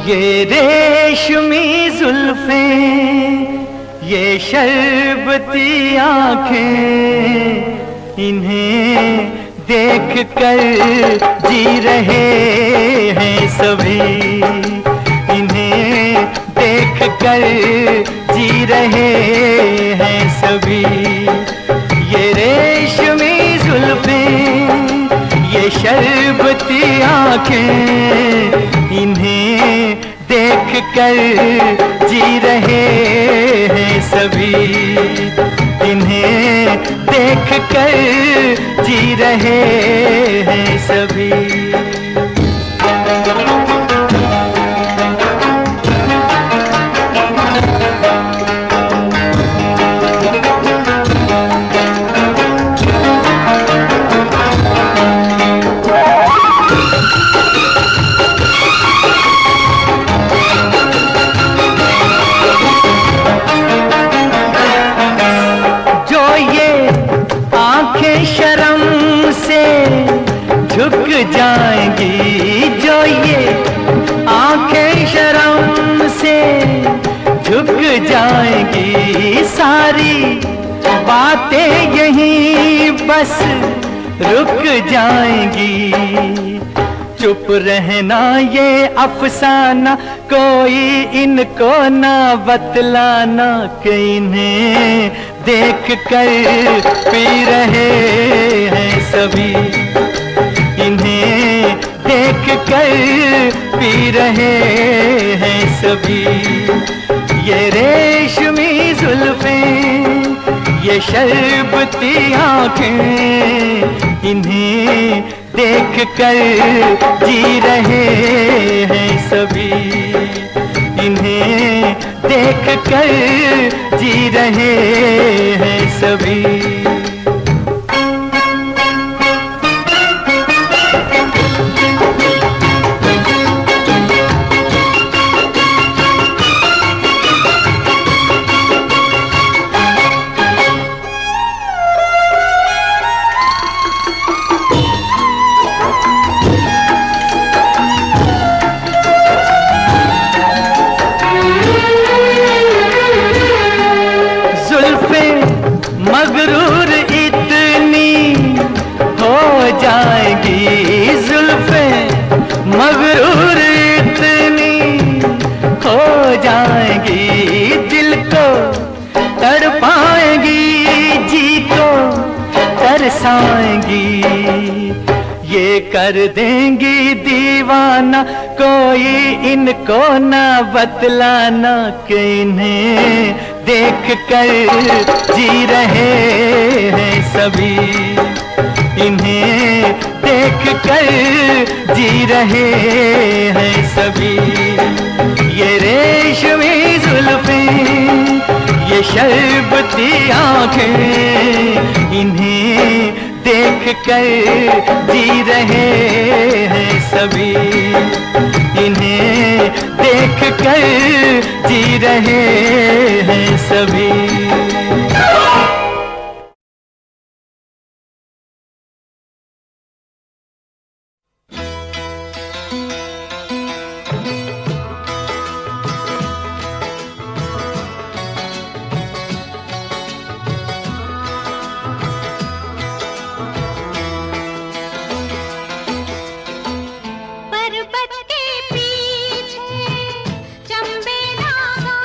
ये रेशमी जुल्फें, ये शरबती आंखें, इन्हें देख कर जी रहे हैं सभी, इन्हें देख कर जी रहे हैं सभी। ये रेशमी जुल्फें, ये शरबती आंखें, इन्हें देख कर जी रहे हैं सभी, इन्हें देख कर जी रहे हैं सभी। झुक जाएंगी, जो ये आंखें शर्म से झुक जाएंगी, सारी बातें यहीं बस रुक जाएंगी। चुप रहना ये अफसाना, कोई इनको ना बतलाना, कि इन्हें देख कर पी रहे हैं सभी, इन्हें देख कर पी रहे हैं सभी। ये रेशमी जुल्फें, ये शरबती आंखें, इन्हें देख कर जी रहे हैं सभी, इन्हें देख कर जी रहे हैं सभी। मगरूर इतनी हो जाएगी, जुल्फें मगरूर इतनी हो जाएंगी, दिल को तड़पाएंगी, जी को तरसाएंगी। ये कर देंगी दीवाना, कोई इनको ना बतलाना, कि इन्हें देख कर जी रहे हैं सभी, इन्हें देख कर जी रहे हैं सभी। ये रेशमी जुल्फें, ये शरबती आंखें, इन्हें देख कर जी रहे हैं सभी, इन्हें देख कर जी रहे हैं सभी। चंबे लगा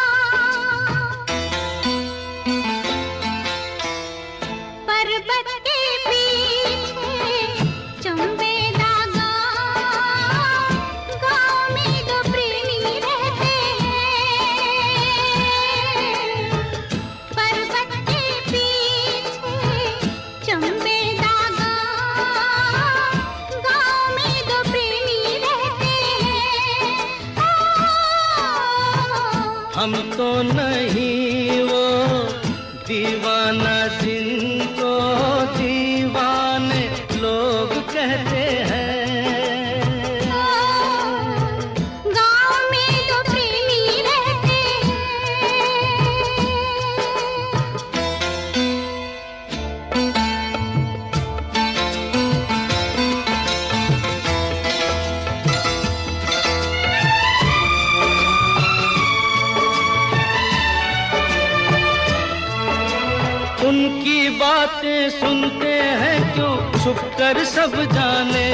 छुप कर सब जाने।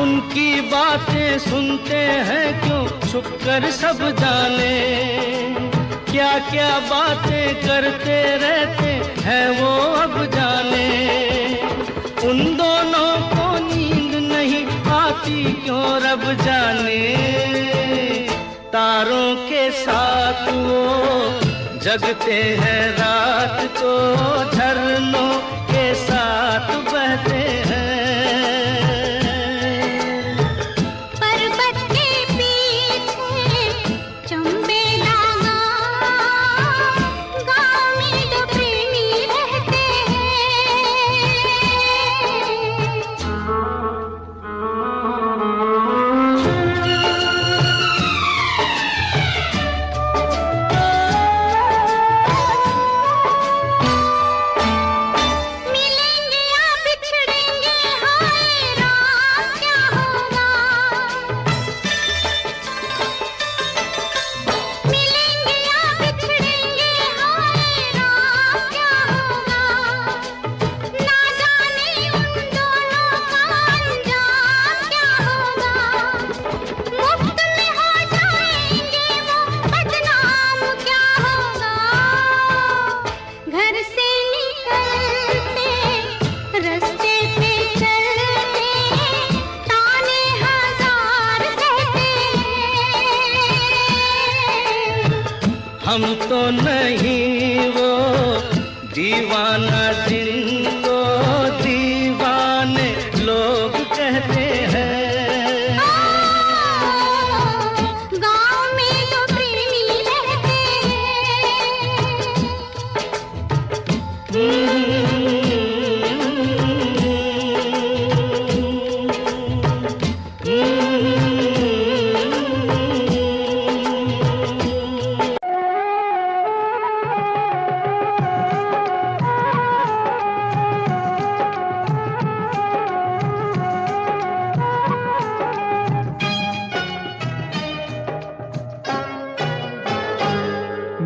उनकी बातें सुनते हैं क्यों छुप कर सब जाने। क्या क्या बातें करते रहते हैं वो अब जाने। उन दोनों को नींद नहीं आती क्यों रब जाने। तारों के साथ वो जगते हैं रात को, झरनों के साथ बहते हैं। हम तो नहीं वो दीवाना जिनको दीवाने लोग कहते हैं। गाँव में तो प्रेमी रहते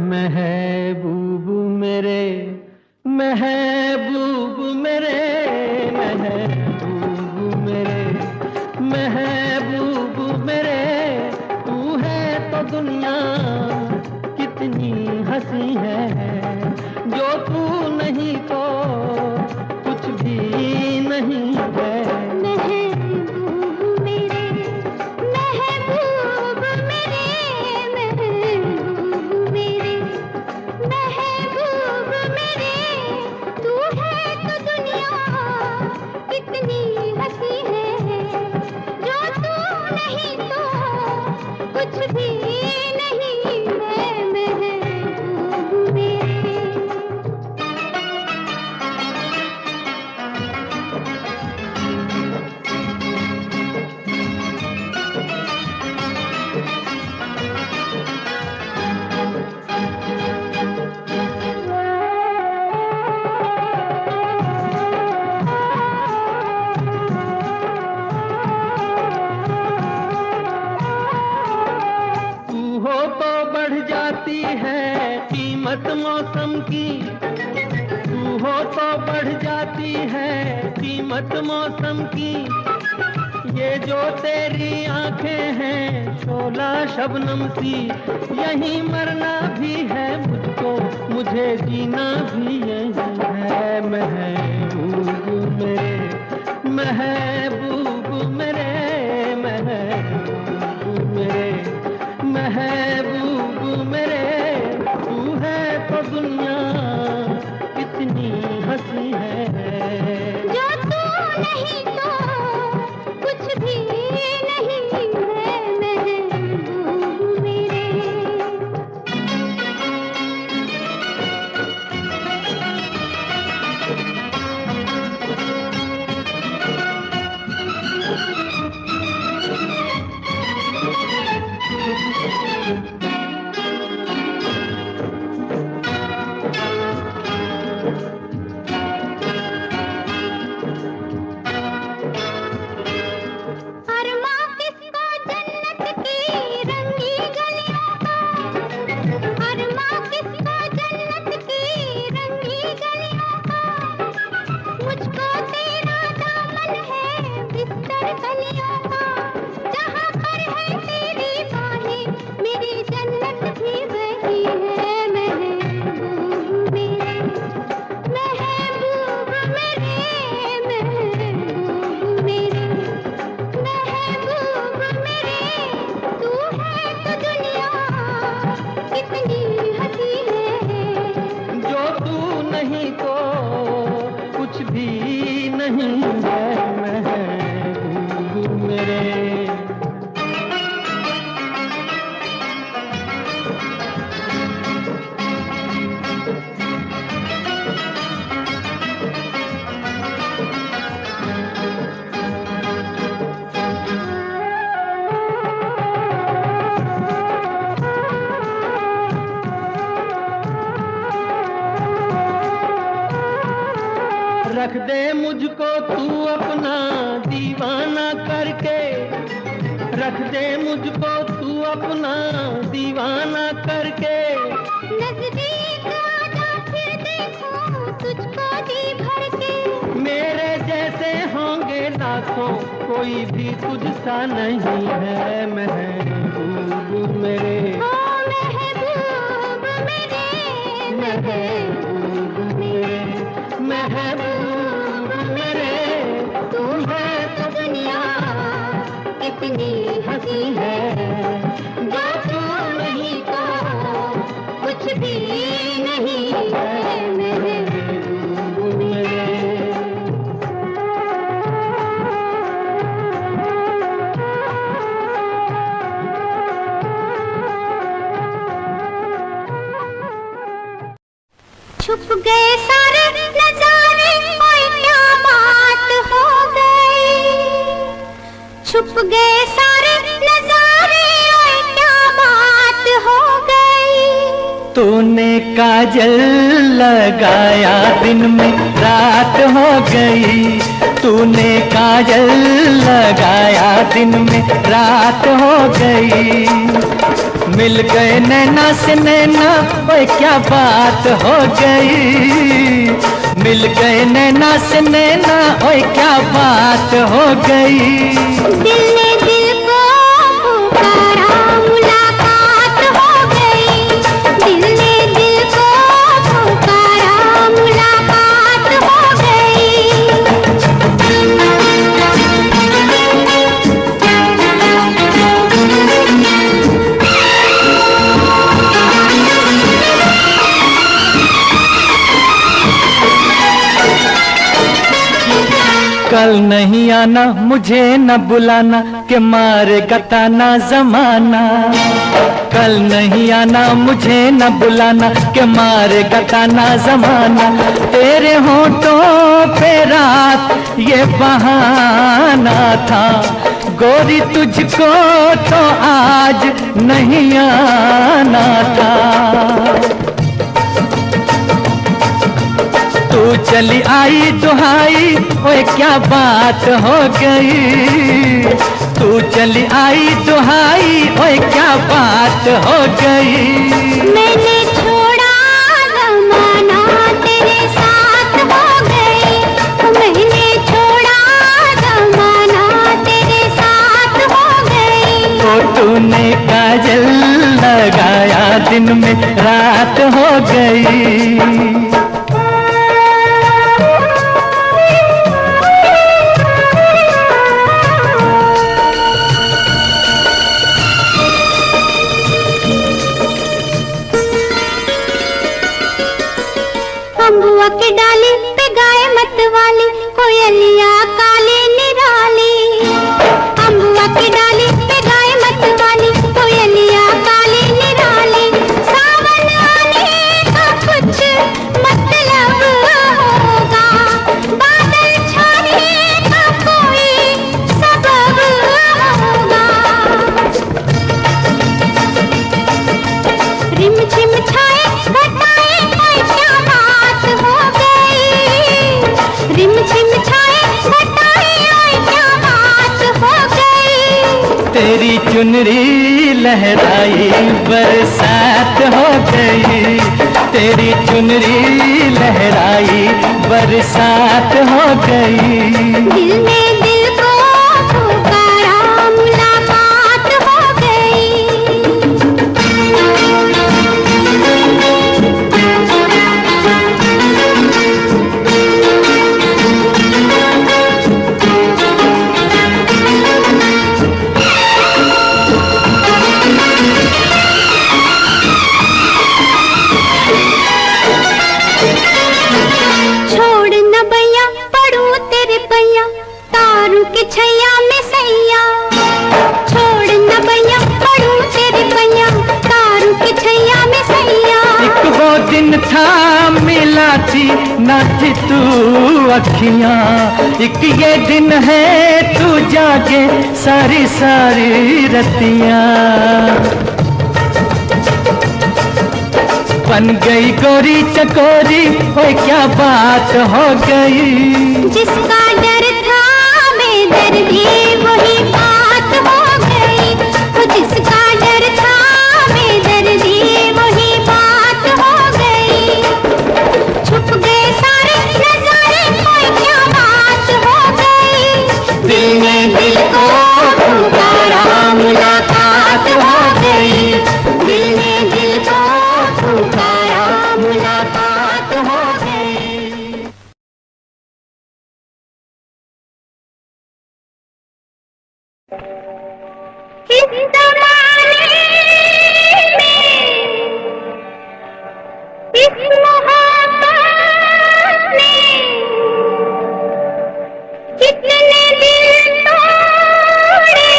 महबूब मेरे, महबूब मेरे, महबूब मेरे, महबूब मेरे, तू है तो दुनिया कितनी हंसी है। जो तू नहीं तो कुछ भी नहीं है। कुछ भी नहीं मैं महबूब मेरे। जाती है कीमत मौसम की, तू हो तो बढ़ जाती है कीमत मौसम की। ये जो तेरी आंखें हैं शोला शबनम सी, यहीं मरना भी है मुझको, मुझे जीना भी यही है। महबूब मेरे, महबूब मेरे, महबूब मेरे, महबूब मेरे, तू है तो दुनिया कितनी हंसी है। जो तू नहीं तो कुछ भी नहीं है महबूब मेरे। भी नहीं है महबूब मेरे। रख दे मुझको तू अपना दीवाना करके, रख दे मुझको तू अपना दीवाना करके। नजदीक आजा फिर देखूं तुझको जी भर के। मेरे जैसे होंगे लाखों, कोई भी तुझसा नहीं है महबूब मेरे। ओ महबूब मेरे, महबूब मेरे, महबूब मेरे। तू है तो दुनिया कितनी हंसी है, जो तू नहीं तो कुछ भी नहीं है महबूब मेरे। छुप गए सारे नजारे, ओए क्या बात हो गई। छुप गए सारे नजारे, ओए क्या बात हो गई। तूने काजल लगाया दिन में रात हो गई। तूने काजल लगाया दिन में रात हो गई। मिल गए नैना से नैना, ओए क्या बात हो गई। मिल गए नैना से नैना, ओए क्या बात हो गई। दिल ने दिल को पुकारा, मुलाकात हो गई। दिल ने दिल को पुकारा, मुलाकात हो गई। कल नहीं आना, मुझे न बुलाना, के मारेगा ताना जमाना। कल नहीं आना, मुझे न बुलाना, के मारेगा ताना जमाना। तेरे होठों पे रात ये बहाना था, गोरी तुझको तो आज नहीं आना था। तू चली आई दुहाई, ओए क्या बात हो गई। तू चली आई दुहाई, ओए क्या बात हो गई। मैंने छोड़ा जमाना, तेरे साथ हो गई। मैंने छोड़ा जमाना, तेरे साथ हो गई। तो तूने काजल लगाया दिन में रात हो गई। अम्बुआ की डाली पे गाय मत वाली, कोयलिया काली निराली। अम्बुआ की डाली पे गाय मत वाली, कोयलिया काली निराली। सावन आने का कुछ मतलब होगा, बादल छाने का कोई सबब होगा। रिम झिम छाए घटाए, ओए क्या बात हो गई। रिम झिम छाए घटाए, ओए क्या बात हो गई। तेरी चुनरी लहराई बरसात हो गई। तेरी चुनरी लहराई बरसात हो गई। दिल ने दिल को पुकारा, मुलाकात हो गई। छोड़ न भैया तू अखियां, एक ये दिन है तू जागे सारी सारी रतियां। बन गई गोरी चकोरी, ओए क्या बात हो गई। जिसका डर था बेदर्दी वही बात हो गई। वो जिसका डर था बेदर्दी वही बात हो गई। छुप गए सारे नजारे, कोई क्या बात हो गई। दिल ने दिल को पुकारा, मुलाकात हो गई। दिल ने दिल को पुकारा, मुलाकात हो गई। इस जमाने में इस मोहब्बत ने कितने दिल तोड़े,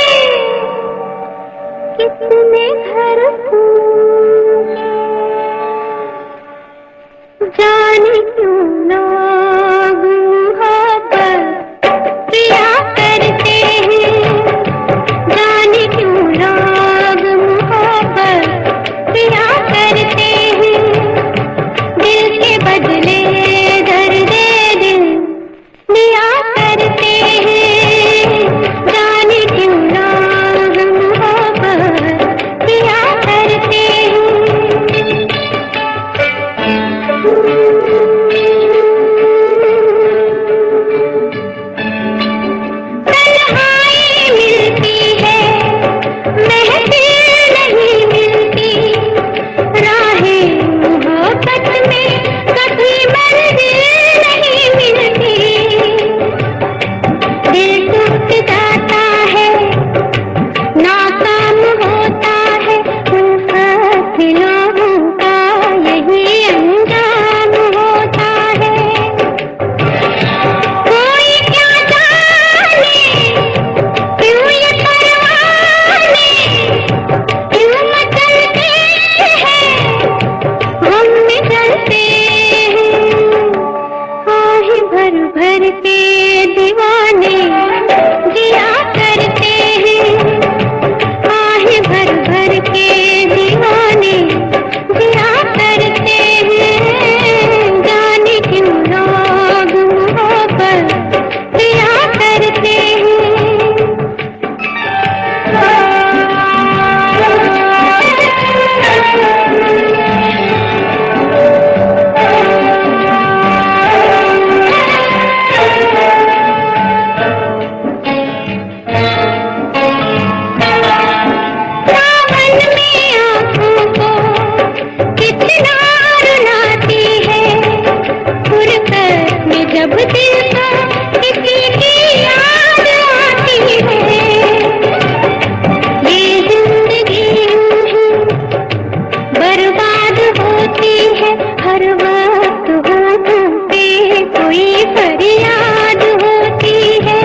कितने घर फूटे। जाने क्यों लोग मोहब्बत किया करते हैं। जाने क्यों लोग मोहब्बत किया करते हैं। दिल के बदले दर्द दिल दिया करते हैं। जाने क्यों लोग मोहब्बत किया करते हैं। तन्हाई मिलती है, महफिल नहीं मिलती। राहें मोहब्बत में कभी मंजिल नहीं मिलती। दिल टूट जाता है, नाकाम होता है। उल्फत लोगों का यही अंजाम होता है। कोई क्या जाने क्यों ये परवाने क्यों मचलते हैं, हम में जलते हैं। आह भर भर के दीवाने जिया करते हैं। आह भर भर के दीवाने जिया करते हैं। जाने क्यों लोग मोहब्बत किया करते हैं। सावन में आँखों को कितना रुलाती है। फुर्सत में जब दिल को किसी की याद आती है। ये जिंदगी यूं ही बर्बाद होती है। हर वक्त होठों पे कोई फरियाद होती है।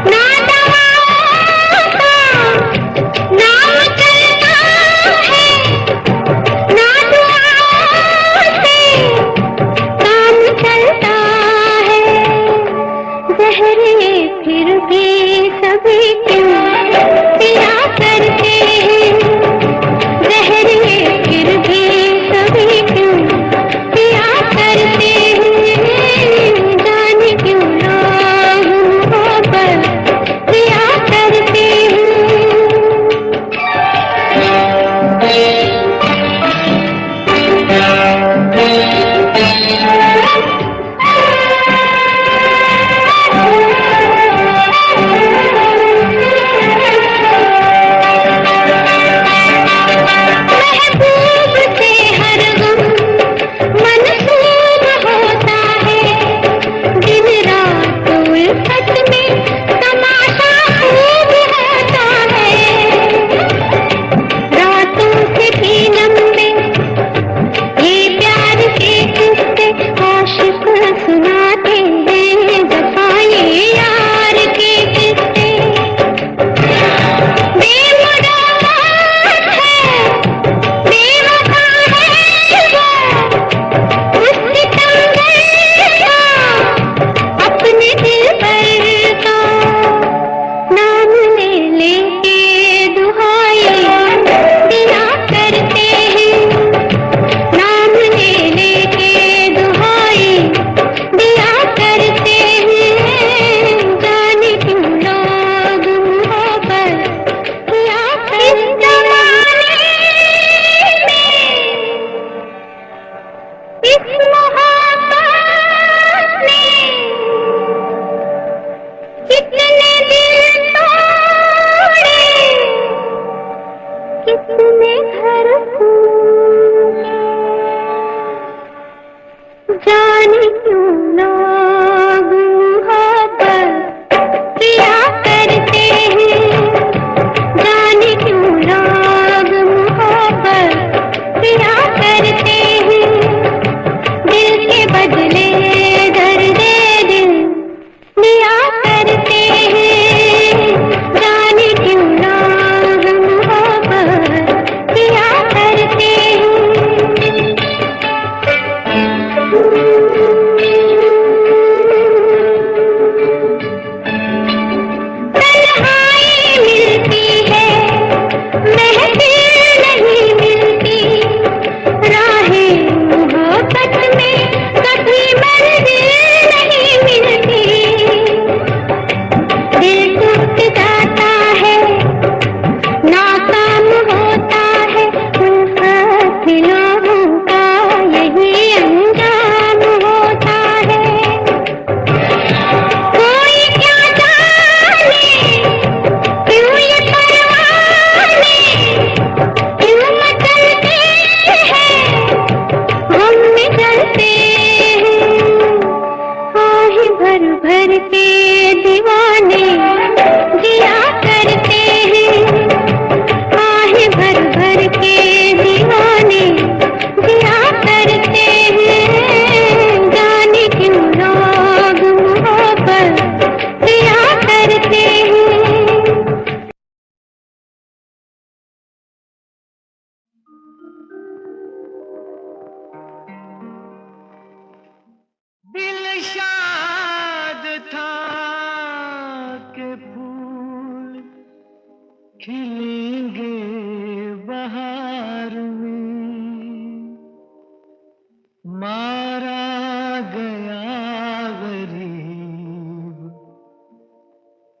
ना दवाओं का नाम चलता है, ना दुआओं से काम चलता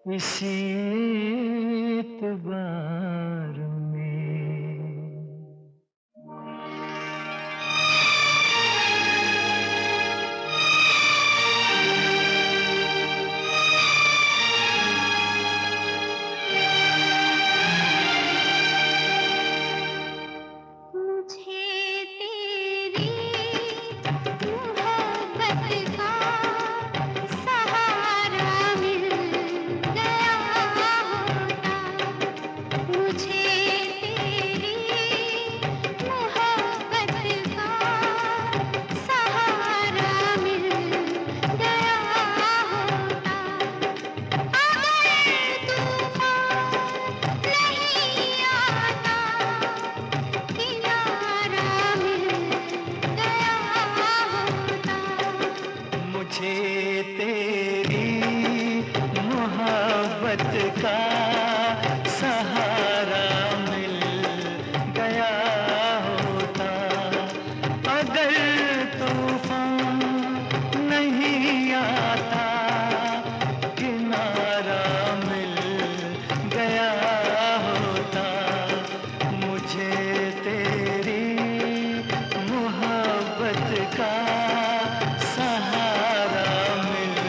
इसी एतबार में। मुझे तेरी मोहब्बत का सहारा मिल गया होता, मुझे तेरी मोहब्बत का सहारा मिल गया होता। अगर तूफान नहीं आता, किनारा मिल गया होता। मुझे तेरी मोहब्बत का सहारा मिल गया होता। अगर तूफान नहीं आता, किनारा मिल गया होता। मुझे तेरी मोहब्बत का सहारा मिल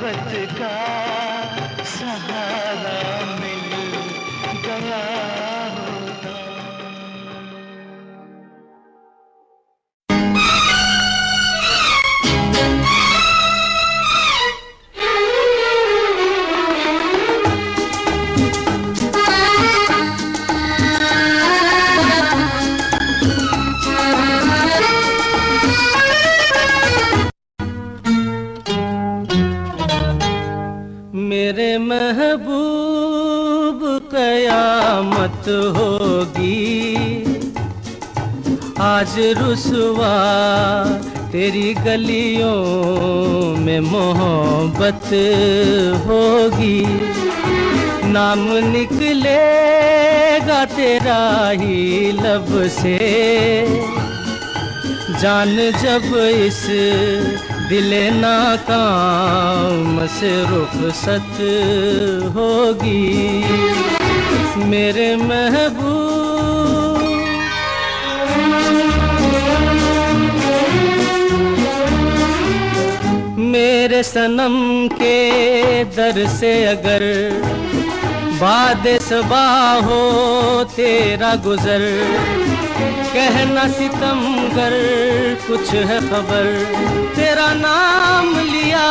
मोहब्बत का सहारा मिल गया होता। मेरे महबूब कयामत होगी, आज रुसवा तेरी गलियों में मोहब्बत होगी। नाम निकलेगा तेरा ही लब से, जान जब इस दिले नाकाम से रुखसत होगी। मेरे महबूब मेरे सनम के दर से अगर बादे सबा हो तेरा गुजर, कहना सितमगर कुछ है खबर। तेरा नाम लिया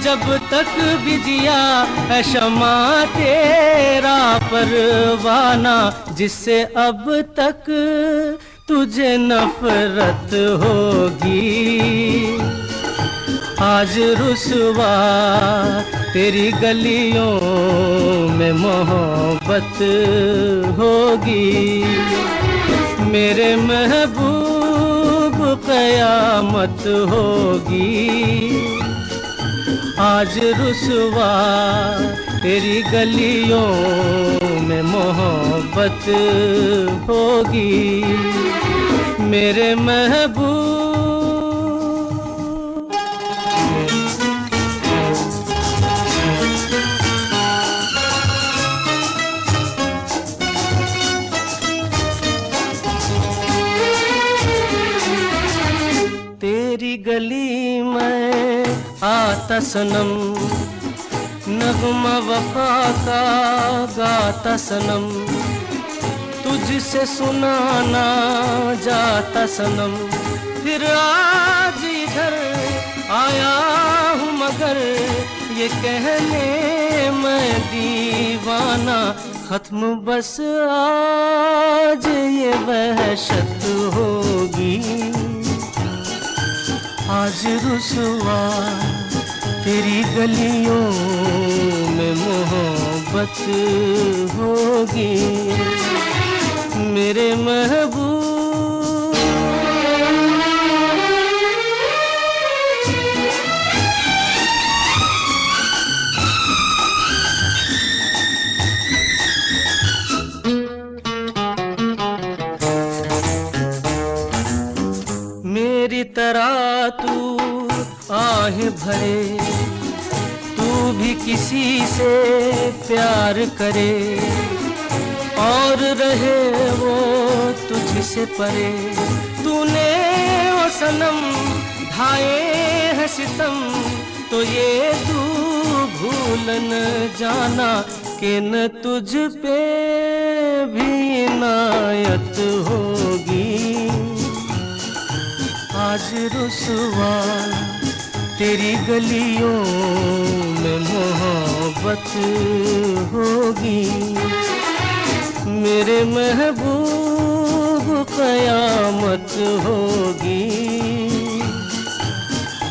जब तक भी जिया है शमा तेरा परवाना, जिससे अब तक तुझे नफरत होगी। आज रुसवा तेरी गलियों में मोहब्बत होगी। मेरे महबूब कयामत होगी, आज रुसवा तेरी गलियों में मोहब्बत होगी। मेरे महबूब तेरी गली में आता सनम, नगमा वफा का गाता सनम, तुझसे सुनाना जाता सनम। फिर आज इधर आया हूँ मगर ये कहने मैं दीवाना, खत्म बस आज ये वहशत होगी। आज रुसवा तेरी गलियों में मोहब्बत होगी। मेरे महबूब मेरी तरह तू आह भरे, तू भी किसी से प्यार करे और रहे वो तुझसे परे। तूने वो सनम ढाए है सितम, तो ये तू भूल न जाना कि न तुझ पे भी इनायत होगी। आज रुसवा तेरी गलियों में मोहब्बत होगी। मेरे महबूब कयामत होगी।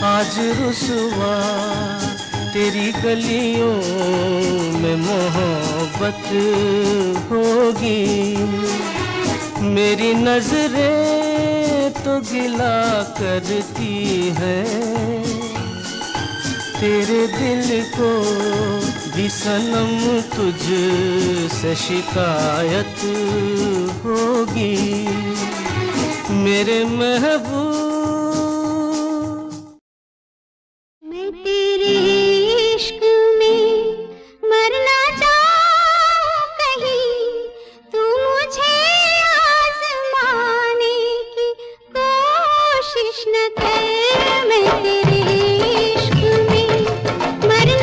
आज रुसवा तेरी गलियों में मोहब्बत होगी। मेरी नजरें तो गिला करती है, तेरे दिल को भी सनम तुझ से शिकायत होगी। मेरे महबूब मैं तेरे इश्क में मरना चाहूं कहीं, तू मुझे आज़माने की कोशिश न कर। मैं तेरे इश्क में मरना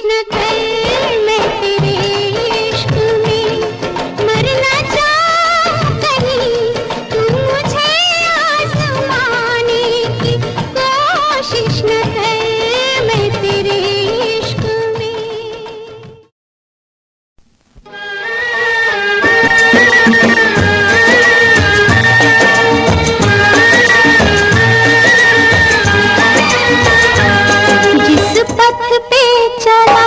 न कर मैं तेरे इश्क में, मरना चाहूं कहीं तू मुझे आजमाने की कोशिश न कर मैं तेरे इश्क में। जिस पथ पे चला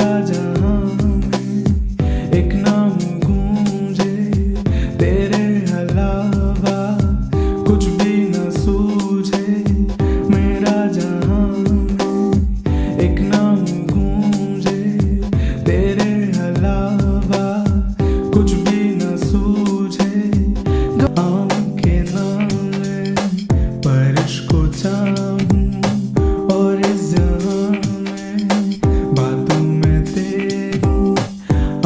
मेरा जहां में एक नाम गूंजे, तेरे अलावा कुछ भी न सूझे। मेरा जहां में एक नाम गूंजे, तेरे अलावा कुछ भी न सूझे। गाँव के नाम में बारिश को चाहूं और इस जहां में बातों में तेरी।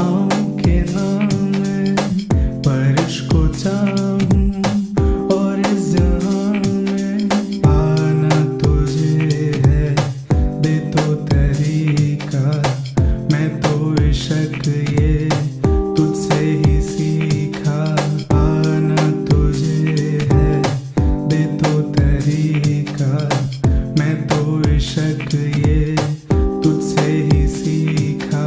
आँव के नाम में बारिश को चाहूं और इस जहां में आना तुझे है दे तो तरीका। मैं तो इश्क ये तुझसे ही सीखा। आना तुझे है दे तो तरीका। मैं तो इश्क ये तुझसे ही सीखा।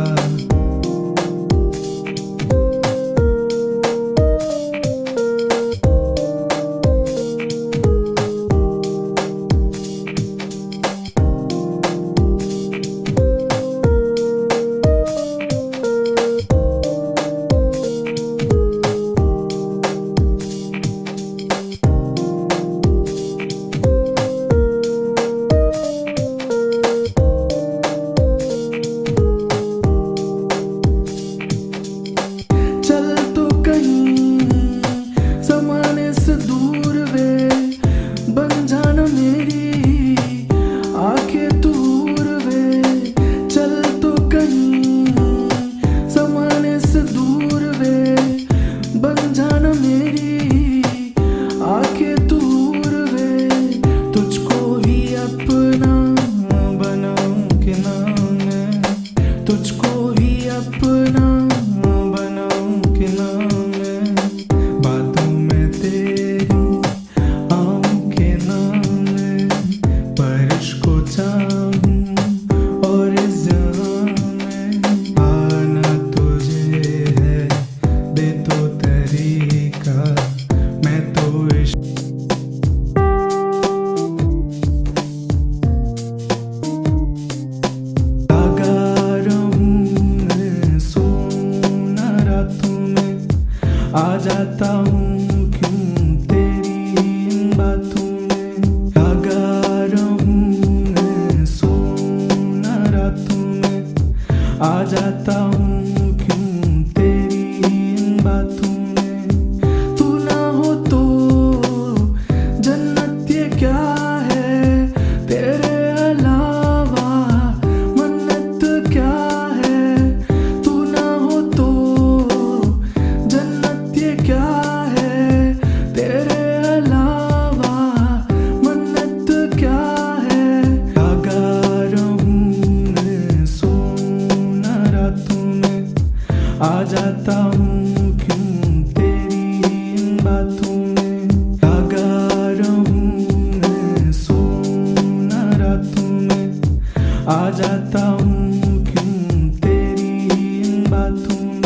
चल तो कहीं ज़माने से दूर वे, बन जाना मेरी आंखें दूर वे। चल तो कहीं ज़माने से दूर वे, बन जाना मेरी आंखें दूर वे। तुझको ही अपना बनाऊं कि ना मैं, तुझको ही अपना बनाऊं कि ना मैं। बातों में तेरी आऊं के ना मैं, बारिश को चाहूं और इस जहां में आना तुझे है दे तो तरीका। मैं तो इश्क लगा रहूं मैं सोना रातों में। आ जाता हूँ क्यों तेरी इन बातों में। लगा रहूं मैं सोना रातों में। आ जाता हूँ क्यों तेरी इन बातों में। तू ना हो तो जन्नत ये क्या है, तेरे अलावा मन्नत क्या है। तू ना हो तो जन्नत ये क्या है, तेरे अलावा मन्नत क्या है। लगा रहूं मैं सोना रातों में। आ जाता हूँ क्यों तेरी इन बातों में। लगा रहूं मैं सोना रातों में। आ जाता हूँ क्यों तेरी इन बातों में।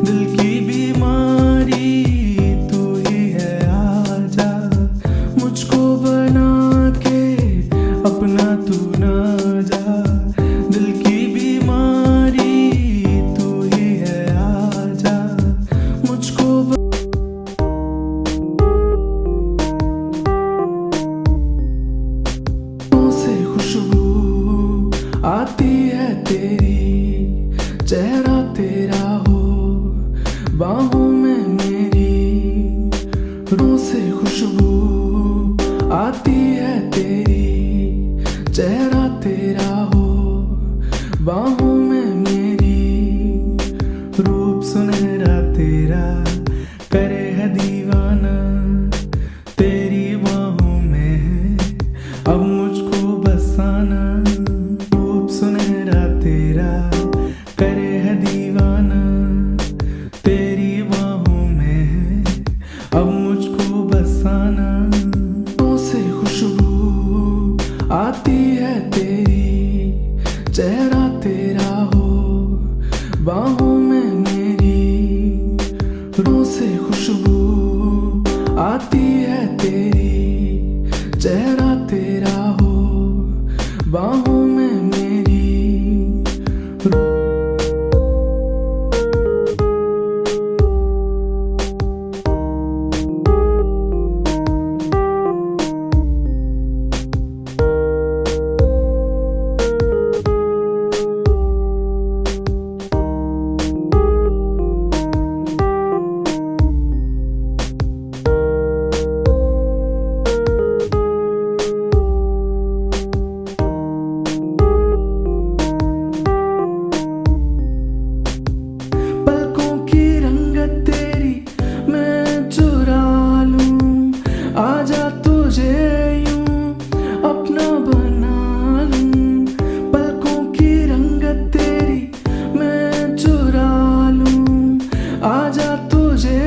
दिल की बीमारी तू ही है, आजा मुझको बना के अपना तू ना जा। दिल की बीमारी तू ही है, आजा मुझको से खुशबू आती है तेरी। चेहरा तेरा हो बाहों में मेरी। रूह से खुशबू आती है तेरी। चेहरा तेरा हो बाहों में मेरी। रूप सुनहरा तेरा करे है दीवाना। तेरी बाहों में है अब मुझको बसाना। करे है दीवाना तेरी बाहों में, अब मुझको बसाना। तो से खुशबू आती है तेरी, चेहरा तेरा हो बाहों में मेरी। रो से खुशबू आती है तेरी, चेहरा तेरा हो बाहों में मेरी। पलकों की रंगत तेरी मैं चुरा लूं, आजा तुझे यूं अपना बना लूं। पलकों की रंगत तेरी मैं चुरा लूं, आजा तुझे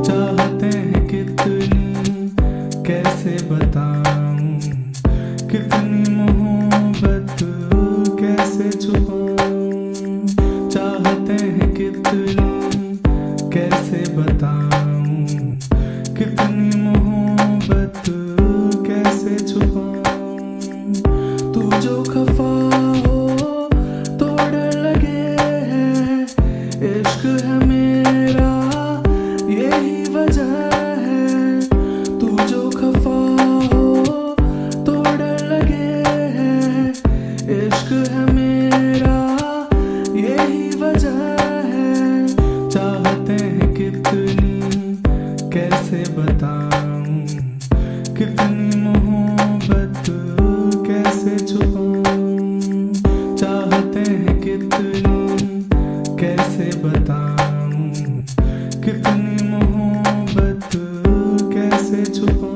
चाहते हैं कितनी कैसे बताऊं, कितनी मोहब्बत कैसे छुपाऊं। चाहते हैं कितनी कैसे बताऊं, कितनी मोहब्बत कैसे छुपाऊं। तू जो खफा हो तोड़ लगे है, इश्क है मेरा यही वजह है। तू जो खफा हो तोड़ लगे है, इश्क है मेरा यही वजह है। चाहते हैं कितनी कैसे बताऊं, कितनी मोहब्बत कैसे छुपाऊं। चाहते हैं कितनी कैसे बताऊं, कितनी मोहब्बत कैसे छुपाऊं।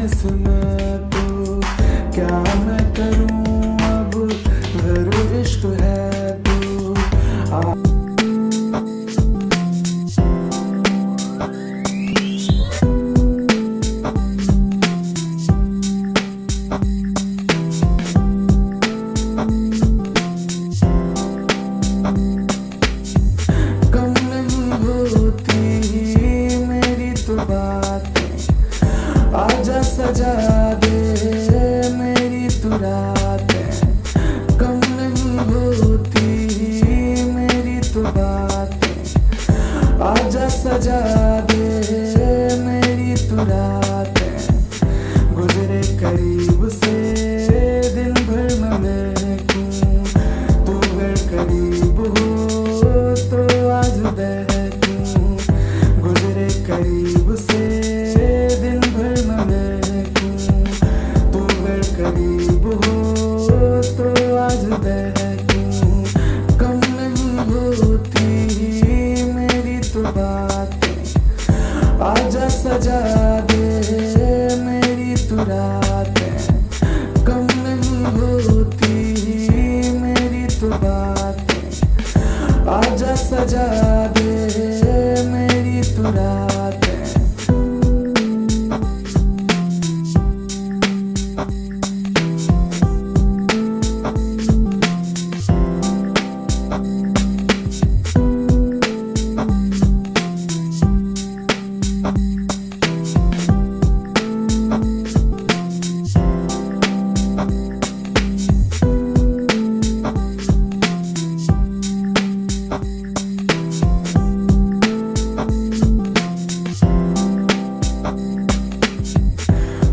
से मैं तो क्या मैं करूं अब, अगर इश्क है तो कम नहीं होती मेरी तो बातें, आजा सजा दे मेरी तू रातें। कम नहीं होती मेरी तो बातें, आजा सजा दे मेरी तू रातें। गुजरे करीब से दिन भर में महकूं, तू अगर करीब हो तो आज बहकूं। गुजरे करीब से दिन भर में महकूं, तू अगर करीब हो तो आज बहकूं। कम नहीं होती मेरी तो बातें, आजा सजा दे मेरी तू रातें। कम नहीं होती मेरी तो बातें, आजा सजा दे मेरी तू रातें।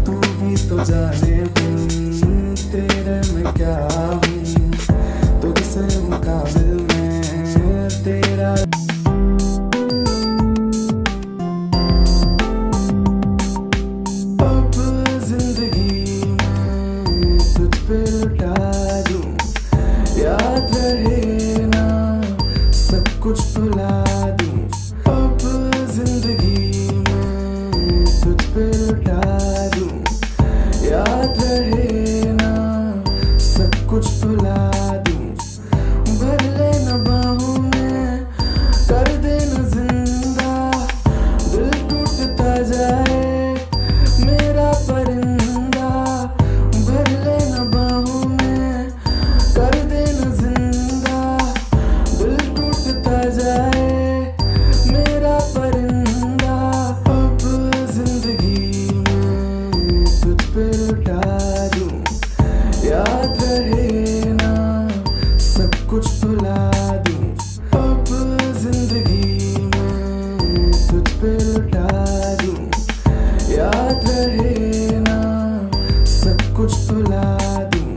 तू भी तो जाने बिन तेरे में क्या हूँ, तुझसे मुकाबिल में तेरा। अब जिंदगी में तुझ पे लुटा दूं, याद रहे ना सब कुछ भुला दूं। अब जिंदगी में तुझ पे लुटा दूं, याद रहे ना सब कुछ भुला दूं। भर लेना बाहों में, कर देना जिंदा, दिल टूटता जाए मेरा परिंदा। भर लेना बाहों में, कर देना जिंदा, दिल टूटता जाए मेरा परिंदा। अब जिंदगी में तुझ पे लुटा दूं, याद रहे ना सब कुछ भुला दूं। अब जिंदगी में तुझ पे लुटा दूं, याद रहे ना सब कुछ भुला दूं।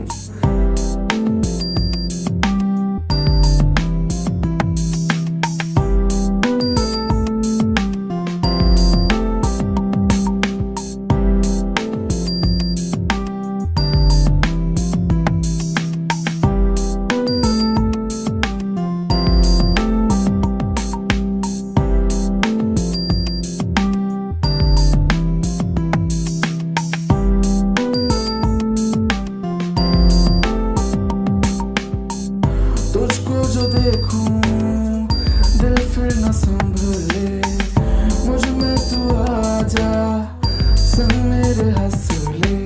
तुझको जो देखूं दिल फिर न संभले, मुझ में तू आजा संग मेरे हंस ले।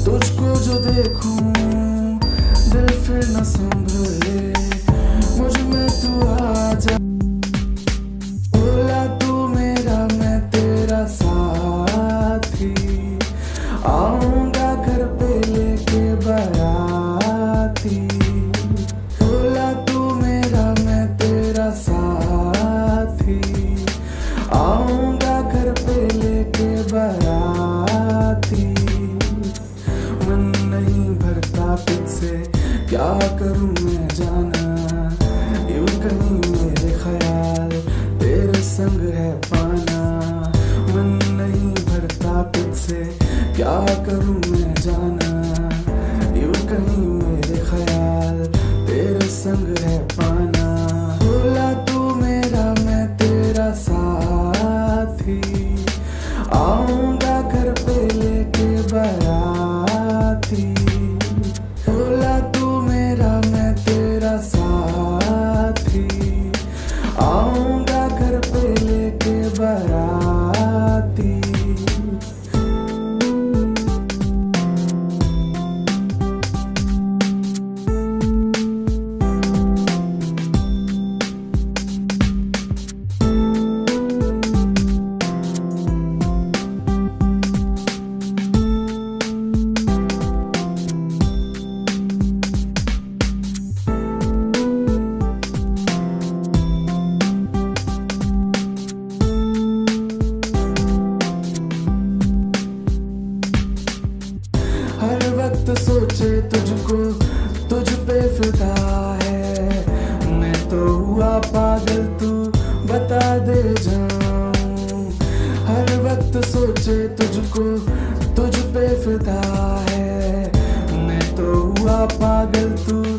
तुझको जो देखूं दिल फिर न संभले, मुझ में तू आजा। बोला तू मेरा मैं तेरा साथी, आऊंगा घर पे लेके बाराती। बोला तू मेरा मैं तेरा साथी, आऊंगा घर पे लेके बाराती। मन नहीं भरता तुझसे क्या करूं मैं जाना, यूं कहीं मेरे ख्याल तेरे संग है पाना। मन नहीं भरता तुझसे क्या करूं मैं जाना, यूं कहीं मेरे ख्याल तेरे संग है पाना। बोला तू मेरा मैं तेरा साथी, आऊंगा घर पे लेके फिदा है, मैं तो हुआ पागल, तू बता दे जाऊं। हर वक्त सोचे तुझको, तुझ पे फिदा है, मैं तो हुआ पागल, तू